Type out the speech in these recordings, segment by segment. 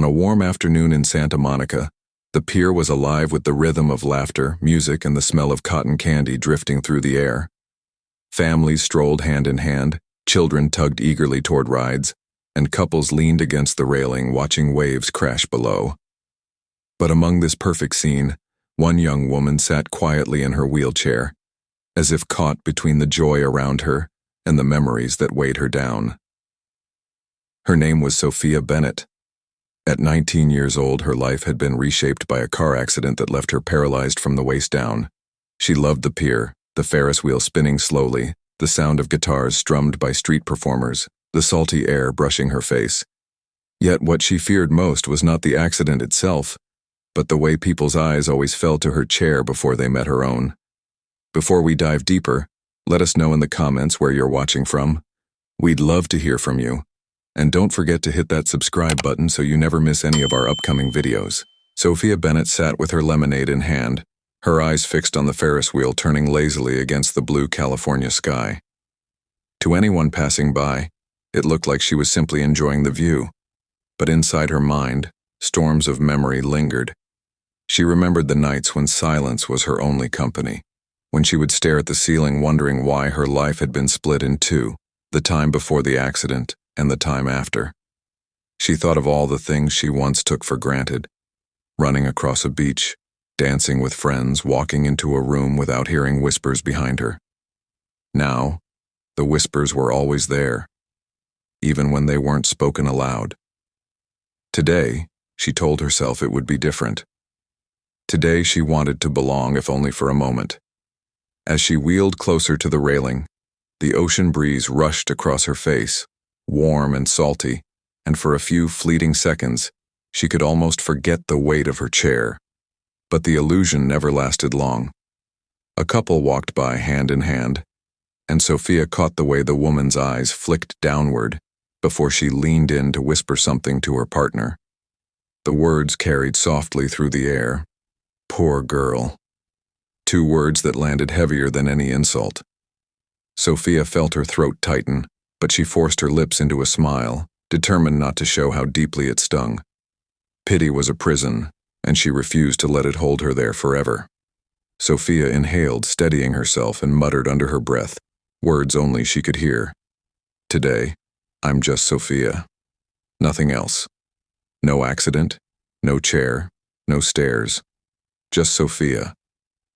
On a warm afternoon in Santa Monica, the pier was alive with the rhythm of laughter, music, and the smell of cotton candy drifting through the air. Families strolled hand in hand, children tugged eagerly toward rides, and couples leaned against the railing watching waves crash below. But among this perfect scene, one young woman sat quietly in her wheelchair, as if caught between the joy around her and the memories that weighed her down. Her name was Sofia Bennett. At 19 years old, her life had been reshaped by a car accident that left her paralyzed from the waist down. She loved the pier, the Ferris wheel spinning slowly, the sound of guitars strummed by street performers, the salty air brushing her face. Yet what she feared most was not the accident itself, but the way people's eyes always fell to her chair before they met her own. Before we dive deeper, let us know in the comments where you're watching from. We'd love to hear from you. And don't forget to hit that subscribe button so you never miss any of our upcoming videos. Sofia Bennett sat with her lemonade in hand, her eyes fixed on the Ferris wheel turning lazily against the blue California sky. To anyone passing by, it looked like she was simply enjoying the view. But inside her mind, storms of memory lingered. She remembered the nights when silence was her only company, when she would stare at the ceiling wondering why her life had been split in two, the time before the accident and the time after. She thought of all the things she once took for granted: running across a beach, dancing with friends, walking into a room without hearing whispers behind her. Now, the whispers were always there, even when they weren't spoken aloud. Today, she told herself it would be different. Today she wanted to belong, if only for a moment. As she wheeled closer to the railing, the ocean breeze rushed across her face, warm and salty, and for a few fleeting seconds, she could almost forget the weight of her chair. But the illusion never lasted long. A couple walked by hand in hand, and Sofia caught the way the woman's eyes flicked downward before she leaned in to whisper something to her partner. The words carried softly through the air. "Poor girl." Two words that landed heavier than any insult. Sofia felt her throat tighten, but she forced her lips into a smile, determined not to show how deeply it stung. Pity was a prison, and she refused to let it hold her there forever. Sofia inhaled, steadying herself, and muttered under her breath, words only she could hear. "Today, I'm just Sofia. Nothing else. No accident, no chair, no stairs. Just Sofia,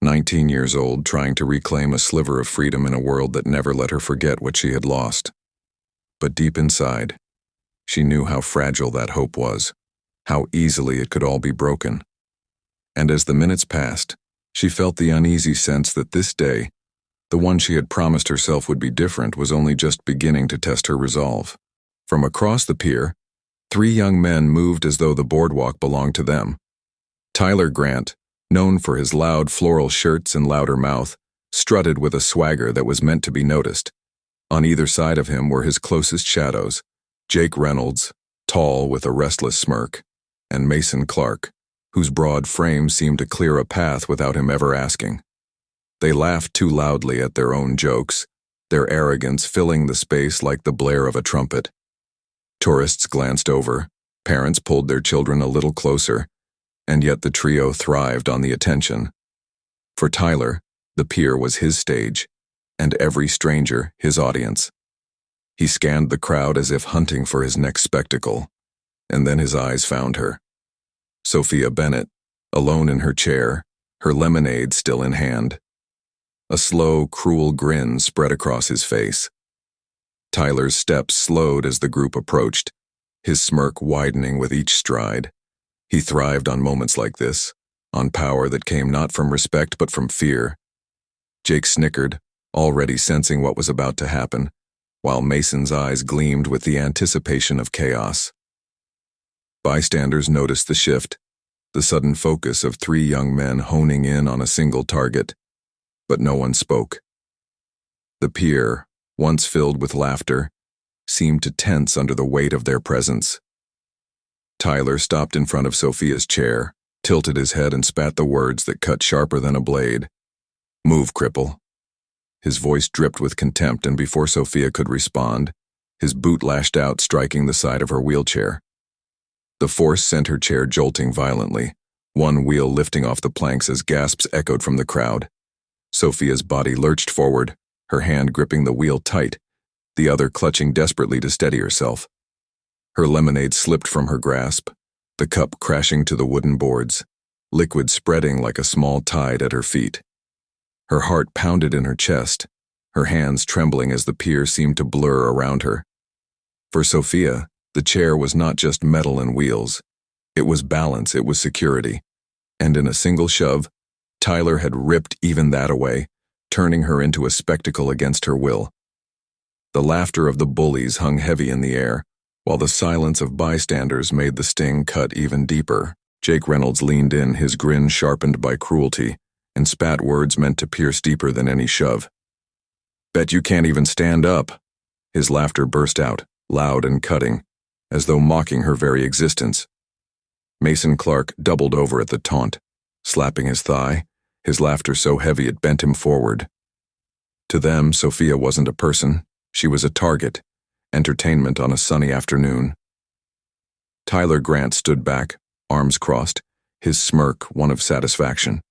19 years old, trying to reclaim a sliver of freedom in a world that never let her forget what she had lost." But deep inside, she knew how fragile that hope was, how easily it could all be broken. And as the minutes passed, she felt the uneasy sense that this day, the one she had promised herself would be different, was only just beginning to test her resolve. From across the pier, three young men moved as though the boardwalk belonged to them. Tyler Grant, known for his loud floral shirts and louder mouth, strutted with a swagger that was meant to be noticed. On either side of him were his closest shadows: Jake Reynolds, tall with a restless smirk, and Mason Clark, whose broad frame seemed to clear a path without him ever asking. They laughed too loudly at their own jokes, their arrogance filling the space like the blare of a trumpet. Tourists glanced over, parents pulled their children a little closer, and yet the trio thrived on the attention. For Tyler, the pier was his stage, and every stranger his audience. He scanned the crowd as if hunting for his next spectacle, and then his eyes found her. Sofia Bennett, alone in her chair, her lemonade still in hand. A slow, cruel grin spread across his face. Tyler's steps slowed as the group approached, his smirk widening with each stride. He thrived on moments like this, on power that came not from respect but from fear. Jake snickered, already sensing what was about to happen, while Mason's eyes gleamed with the anticipation of chaos. Bystanders noticed the shift, the sudden focus of three young men honing in on a single target, but no one spoke. The pier, once filled with laughter, seemed to tense under the weight of their presence. Tyler stopped in front of Sofia's chair, tilted his head and spat the words that cut sharper than a blade. "Move, cripple." His voice dripped with contempt, and before Sofia could respond, his boot lashed out, striking the side of her wheelchair. The force sent her chair jolting violently, one wheel lifting off the planks as gasps echoed from the crowd. Sofia's body lurched forward, her hand gripping the wheel tight, the other clutching desperately to steady herself. Her lemonade slipped from her grasp, the cup crashing to the wooden boards, liquid spreading like a small tide at her feet. Her heart pounded in her chest, her hands trembling as the pier seemed to blur around her. For Sofia, the chair was not just metal and wheels. It was balance, it was security. And in a single shove, Tyler had ripped even that away, turning her into a spectacle against her will. The laughter of the bullies hung heavy in the air, while the silence of bystanders made the sting cut even deeper. Jake Reynolds leaned in, his grin sharpened by cruelty, and spat words meant to pierce deeper than any shove. "Bet you can't even stand up." His laughter burst out, loud and cutting, as though mocking her very existence. Mason Clark doubled over at the taunt, slapping his thigh, his laughter so heavy it bent him forward. To them, Sofia wasn't a person, she was a target, entertainment on a sunny afternoon. Tyler Grant stood back, arms crossed, his smirk one of satisfaction.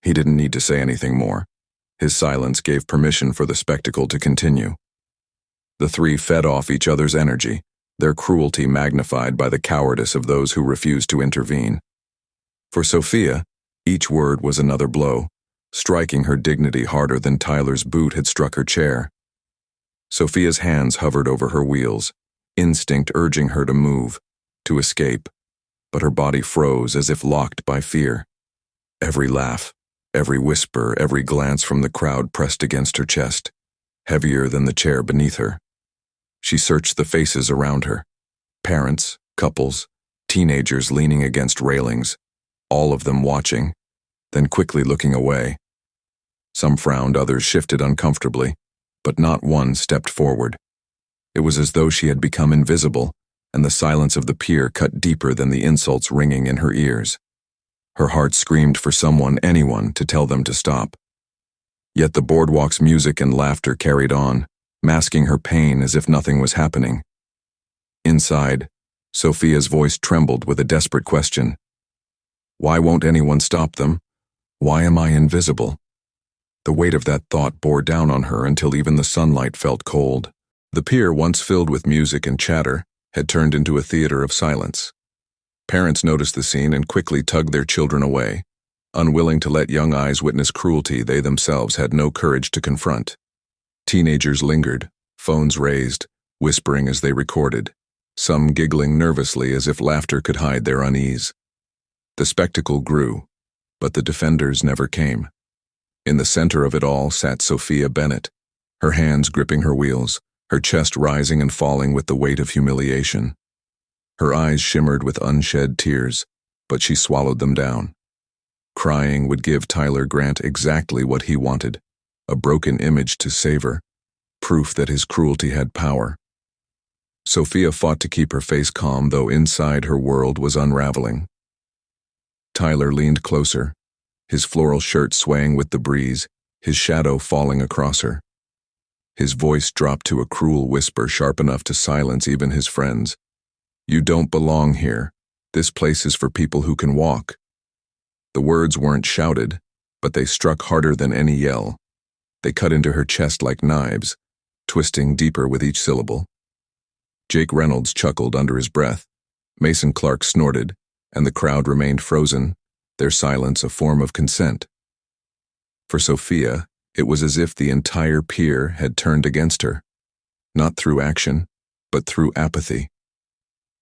He didn't need to say anything more. His silence gave permission for the spectacle to continue. The three fed off each other's energy, their cruelty magnified by the cowardice of those who refused to intervene. For Sofia, each word was another blow, striking her dignity harder than Tyler's boot had struck her chair. Sofia's hands hovered over her wheels, instinct urging her to move, to escape, but her body froze as if locked by fear. Every laugh, every whisper, every glance from the crowd pressed against her chest, heavier than the chair beneath her. She searched the faces around her. Parents, couples, teenagers leaning against railings, all of them watching, then quickly looking away. Some frowned, others shifted uncomfortably, but not one stepped forward. It was as though she had become invisible, and the silence of the pier cut deeper than the insults ringing in her ears. Her heart screamed for someone, anyone, to tell them to stop. Yet the boardwalk's music and laughter carried on, masking her pain as if nothing was happening. Inside, Sofia's voice trembled with a desperate question. Why won't anyone stop them? Why am I invisible? The weight of that thought bore down on her until even the sunlight felt cold. The pier, once filled with music and chatter, had turned into a theater of silence. Parents noticed the scene and quickly tugged their children away, unwilling to let young eyes witness cruelty they themselves had no courage to confront. Teenagers lingered, phones raised, whispering as they recorded, some giggling nervously as if laughter could hide their unease. The spectacle grew, but the defenders never came. In the center of it all sat Sofia Bennett, her hands gripping her wheels, her chest rising and falling with the weight of humiliation. Her eyes shimmered with unshed tears, but she swallowed them down. Crying would give Tyler Grant exactly what he wanted, a broken image to savor, proof that his cruelty had power. Sofia fought to keep her face calm, though inside her world was unraveling. Tyler leaned closer, his floral shirt swaying with the breeze, his shadow falling across her. His voice dropped to a cruel whisper sharp enough to silence even his friends. "You don't belong here. This place is for people who can walk." The words weren't shouted, but they struck harder than any yell. They cut into her chest like knives, twisting deeper with each syllable. Jake Reynolds chuckled under his breath. Mason Clark snorted, and the crowd remained frozen, their silence a form of consent. For Sofia, it was as if the entire pier had turned against her, not through action, but through apathy.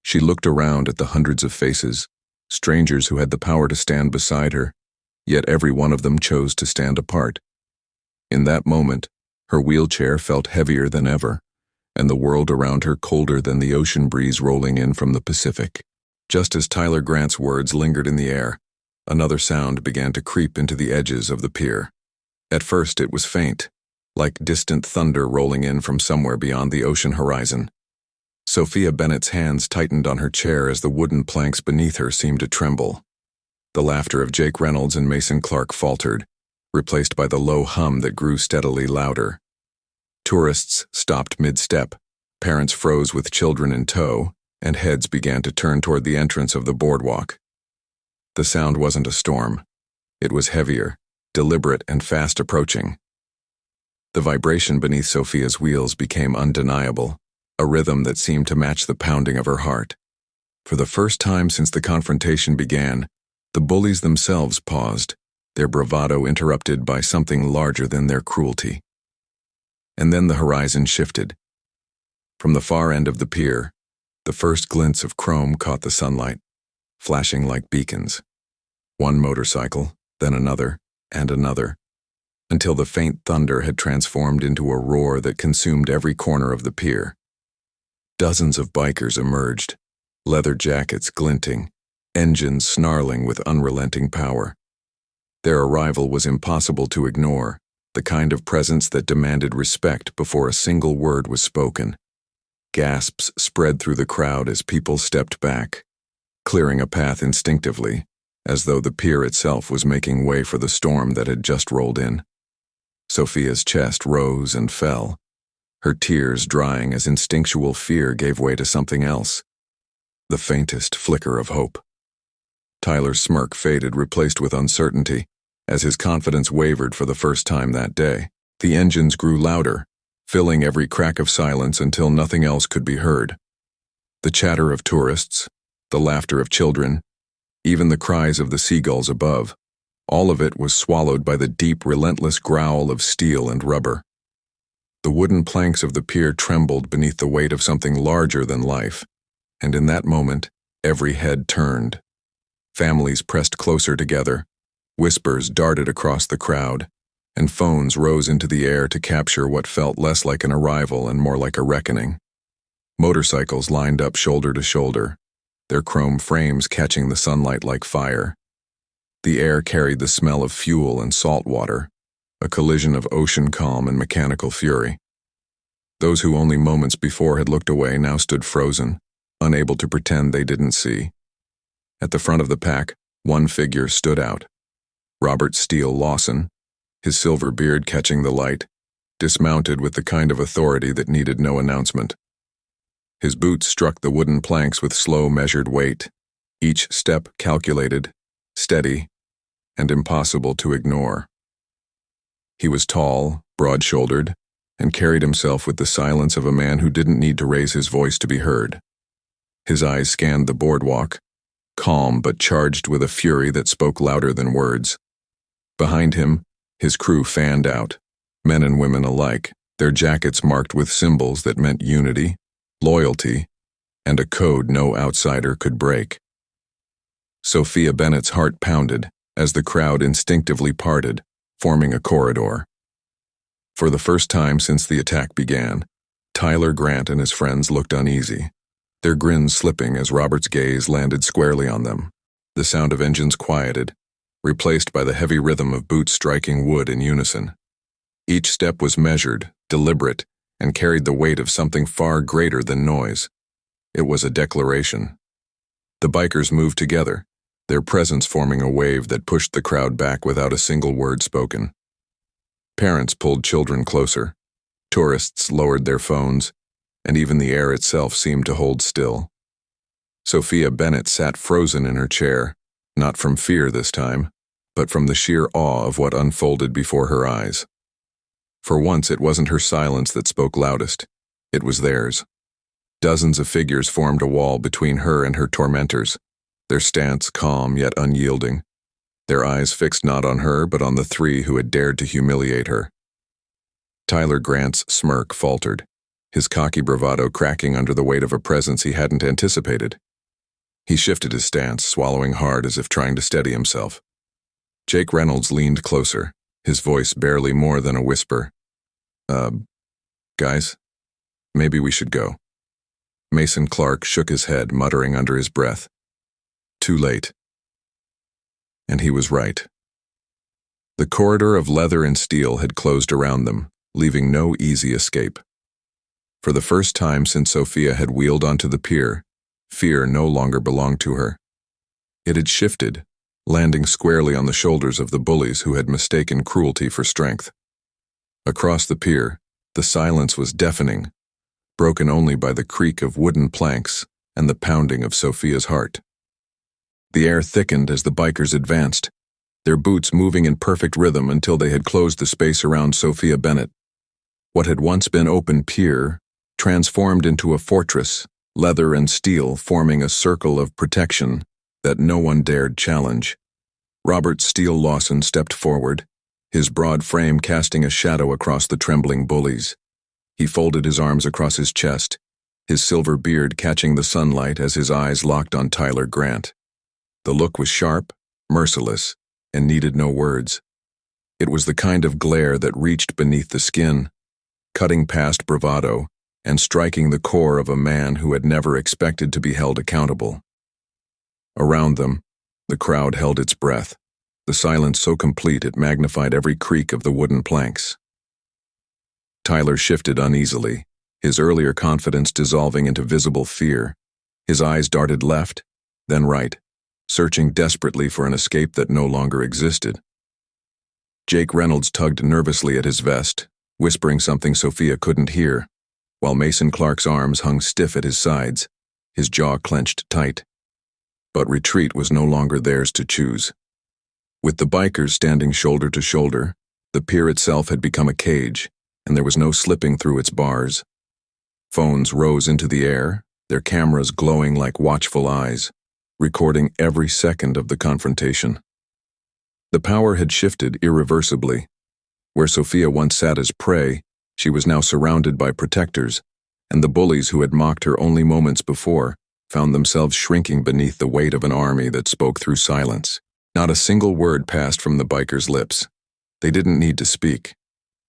She looked around at the hundreds of faces, strangers who had the power to stand beside her, yet every one of them chose to stand apart. In that moment, her wheelchair felt heavier than ever, and the world around her colder than the ocean breeze rolling in from the Pacific. Just as Tyler Grant's words lingered in the air, another sound began to creep into the edges of the pier. At first it was faint, like distant thunder rolling in from somewhere beyond the ocean horizon. Sofia Bennett's hands tightened on her chair as the wooden planks beneath her seemed to tremble. The laughter of Jake Reynolds and Mason Clark faltered, replaced by the low hum that grew steadily louder. Tourists stopped mid-step, parents froze with children in tow, and heads began to turn toward the entrance of the boardwalk. The sound wasn't a storm. It was heavier, deliberate, and fast approaching. The vibration beneath Sofia's wheels became undeniable, a rhythm that seemed to match the pounding of her heart. For the first time since the confrontation began, the bullies themselves paused, their bravado interrupted by something larger than their cruelty. And then the horizon shifted. From the far end of the pier, the first glints of chrome caught the sunlight, flashing like beacons. One motorcycle, then another, and another, until the faint thunder had transformed into a roar that consumed every corner of the pier. Dozens of bikers emerged, leather jackets glinting, engines snarling with unrelenting power. Their arrival was impossible to ignore, the kind of presence that demanded respect before a single word was spoken. Gasps spread through the crowd as people stepped back, clearing a path instinctively, as though the pier itself was making way for the storm that had just rolled in. Sofia's chest rose and fell, her tears drying as instinctual fear gave way to something else, the faintest flicker of hope. Tyler's smirk faded, replaced with uncertainty, as his confidence wavered for the first time that day. The engines grew louder, filling every crack of silence until nothing else could be heard. The chatter of tourists, the laughter of children, even the cries of the seagulls above, all of it was swallowed by the deep, relentless growl of steel and rubber. The wooden planks of the pier trembled beneath the weight of something larger than life, and in that moment, every head turned. Families pressed closer together, whispers darted across the crowd, and phones rose into the air to capture what felt less like an arrival and more like a reckoning. Motorcycles lined up shoulder to shoulder, their chrome frames catching the sunlight like fire. The air carried the smell of fuel and salt water, a collision of ocean calm and mechanical fury. Those who only moments before had looked away now stood frozen, unable to pretend they didn't see. At the front of the pack, one figure stood out. Robert Steele Lawson, his silver beard catching the light, dismounted with the kind of authority that needed no announcement. His boots struck the wooden planks with slow, measured weight, each step calculated, steady, and impossible to ignore. He was tall, broad-shouldered, and carried himself with the silence of a man who didn't need to raise his voice to be heard. His eyes scanned the boardwalk, calm but charged with a fury that spoke louder than words. Behind him, his crew fanned out, men and women alike, their jackets marked with symbols that meant unity, loyalty, and a code no outsider could break. Sofia Bennett's heart pounded as the crowd instinctively parted, forming a corridor. For the first time since the attack began, Tyler Grant and his friends looked uneasy, their grins slipping as Robert's gaze landed squarely on them. The sound of engines quieted, replaced by the heavy rhythm of boots striking wood in unison. Each step was measured, deliberate, and carried the weight of something far greater than noise. It was a declaration. The bikers moved together, their presence forming a wave that pushed the crowd back without a single word spoken. Parents pulled children closer, tourists lowered their phones, and even the air itself seemed to hold still. Sofia Bennett sat frozen in her chair, not from fear this time, but from the sheer awe of what unfolded before her eyes. For once, it wasn't her silence that spoke loudest. It was theirs. Dozens of figures formed a wall between her and her tormentors, their stance calm yet unyielding, their eyes fixed not on her but on the three who had dared to humiliate her. Tyler Grant's smirk faltered, his cocky bravado cracking under the weight of a presence he hadn't anticipated. He shifted his stance, swallowing hard as if trying to steady himself. Jake Reynolds leaned closer, his voice barely more than a whisper. Guys, maybe we should go." Mason Clark shook his head, muttering under his breath. Too late. And he was right. The corridor of leather and steel had closed around them, leaving no easy escape. For the first time since Sofia had wheeled onto the pier, fear no longer belonged to her. It had shifted, landing squarely on the shoulders of the bullies who had mistaken cruelty for strength. Across the pier, the silence was deafening, broken only by the creak of wooden planks and the pounding of Sofia's heart. The air thickened as the bikers advanced, their boots moving in perfect rhythm until they had closed the space around Sofia Bennett. What had once been open pier transformed into a fortress, leather and steel forming a circle of protection that no one dared challenge. Robert Steele Lawson stepped forward, his broad frame casting a shadow across the trembling bullies. He folded his arms across his chest, his silver beard catching the sunlight as his eyes locked on Tyler Grant. The look was sharp, merciless, and needed no words. It was the kind of glare that reached beneath the skin, cutting past bravado and striking the core of a man who had never expected to be held accountable. Around them, the crowd held its breath, the silence so complete it magnified every creak of the wooden planks. Tyler shifted uneasily, his earlier confidence dissolving into visible fear. His eyes darted left, then right, searching desperately for an escape that no longer existed. Jake Reynolds tugged nervously at his vest, whispering something Sofia couldn't hear, while Mason Clark's arms hung stiff at his sides, his jaw clenched tight. But retreat was no longer theirs to choose. With the bikers standing shoulder to shoulder, the pier itself had become a cage, and there was no slipping through its bars. Phones rose into the air, their cameras glowing like watchful eyes, recording every second of the confrontation. The power had shifted irreversibly. Where Sofia once sat as prey, she was now surrounded by protectors, and the bullies who had mocked her only moments before found themselves shrinking beneath the weight of an army that spoke through silence. Not a single word passed from the bikers' lips. They didn't need to speak.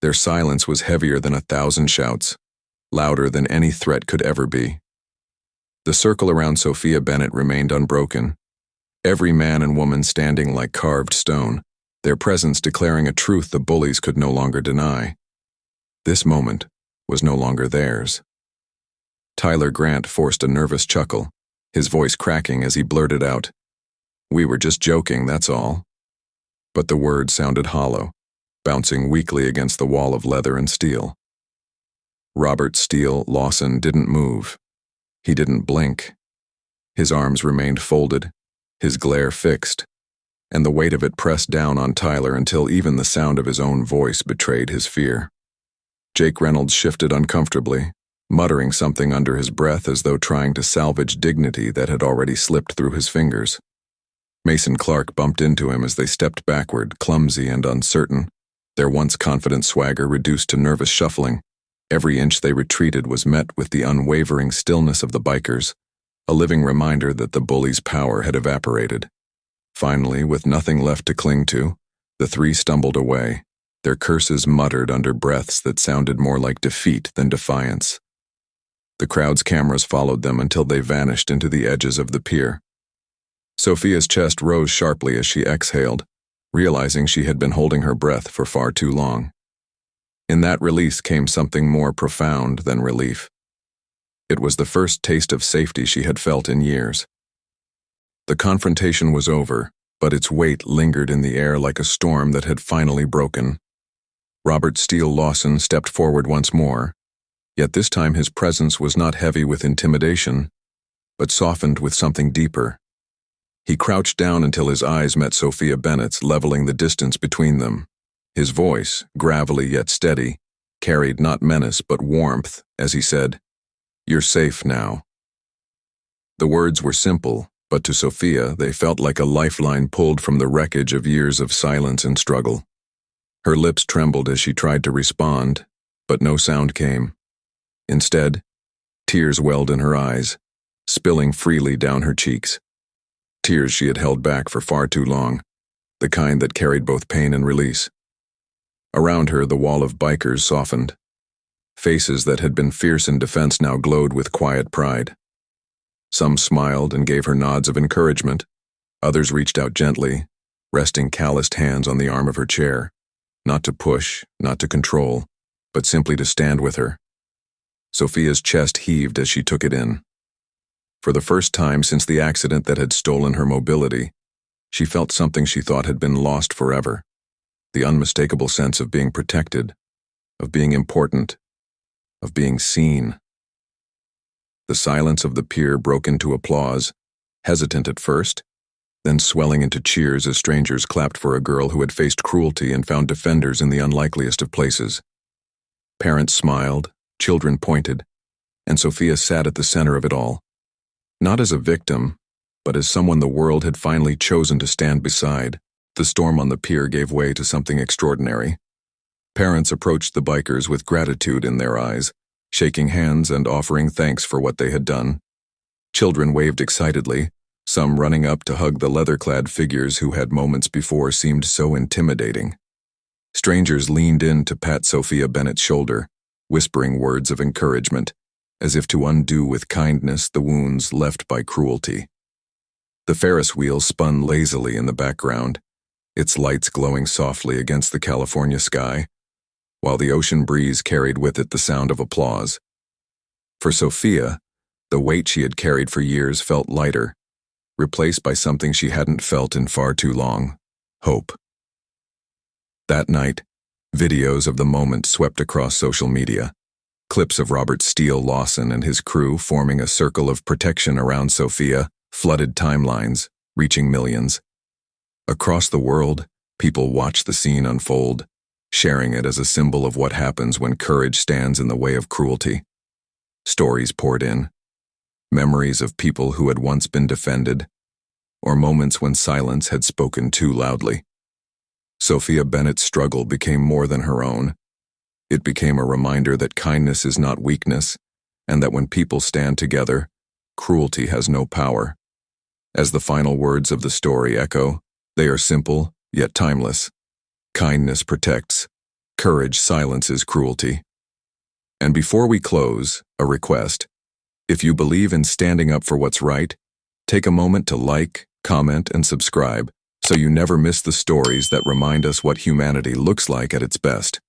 Their silence was heavier than 1,000 shouts, louder than any threat could ever be. The circle around Sofia Bennett remained unbroken, every man and woman standing like carved stone, their presence declaring a truth the bullies could no longer deny. This moment was no longer theirs. Tyler Grant forced a nervous chuckle, his voice cracking as he blurted out, "We were just joking, that's all." But the words sounded hollow, bouncing weakly against the wall of leather and steel. Robert Steele Lawson didn't move. He didn't blink. His arms remained folded, his glare fixed, and the weight of it pressed down on Tyler until even the sound of his own voice betrayed his fear. Jake Reynolds shifted uncomfortably, muttering something under his breath as though trying to salvage dignity that had already slipped through his fingers. Mason Clark bumped into him as they stepped backward, clumsy and uncertain, their once confident swagger reduced to nervous shuffling. Every inch they retreated was met with the unwavering stillness of the bikers, a living reminder that the bullies' power had evaporated. Finally, with nothing left to cling to, the three stumbled away, their curses muttered under breaths that sounded more like defeat than defiance. The crowd's cameras followed them until they vanished into the edges of the pier. Sofia's chest rose sharply as she exhaled, realizing she had been holding her breath for far too long. In that release came something more profound than relief. It was the first taste of safety she had felt in years. The confrontation was over, but its weight lingered in the air like a storm that had finally broken. Robert Steele Lawson stepped forward once more, yet this time his presence was not heavy with intimidation, but softened with something deeper. He crouched down until his eyes met Sofia Bennett's, leveling the distance between them. His voice, gravelly yet steady, carried not menace but warmth as he said, "You're safe now." The words were simple, but to Sofia they felt like a lifeline pulled from the wreckage of years of silence and struggle. Her lips trembled as she tried to respond, but no sound came. Instead, tears welled in her eyes, spilling freely down her cheeks. Tears she had held back for far too long, the kind that carried both pain and release. Around her, the wall of bikers softened. Faces that had been fierce in defense now glowed with quiet pride. Some smiled and gave her nods of encouragement. Others reached out gently, resting calloused hands on the arm of her chair, not to push, not to control, but simply to stand with her. Sofia's chest heaved as she took it in. For the first time since the accident that had stolen her mobility, she felt something she thought had been lost forever. The unmistakable sense of being protected, of being important, of being seen. The silence of the pier broke into applause, hesitant at first, then swelling into cheers as strangers clapped for a girl who had faced cruelty and found defenders in the unlikeliest of places. Parents smiled, children pointed, and Sofia sat at the center of it all. Not as a victim, but as someone the world had finally chosen to stand beside. The storm on the pier gave way to something extraordinary. Parents approached the bikers with gratitude in their eyes, shaking hands and offering thanks for what they had done. Children waved excitedly, some running up to hug the leather-clad figures who had moments before seemed so intimidating. Strangers leaned in to pat Sofia Bennett's shoulder, whispering words of encouragement, as if to undo with kindness the wounds left by cruelty. The Ferris wheel spun lazily in the background, its lights glowing softly against the California sky, while the ocean breeze carried with it the sound of applause. For Sofia, the weight she had carried for years felt lighter, replaced by something she hadn't felt in far too long: hope. That night, videos of the moment swept across social media. Clips of Robert Steele Lawson and his crew forming a circle of protection around Sofia flooded timelines, reaching millions. Across the world, people watched the scene unfold, sharing it as a symbol of what happens when courage stands in the way of cruelty. Stories poured in, memories of people who had once been defended, or moments when silence had spoken too loudly. Sofia Bennett's struggle became more than her own. It became a reminder that kindness is not weakness, and that when people stand together, cruelty has no power. As the final words of the story echo, they are simple, yet timeless. Kindness protects. Courage silences cruelty. And before we close, a request. If you believe in standing up for what's right, take a moment to like, comment, and subscribe so you never miss the stories that remind us what humanity looks like at its best.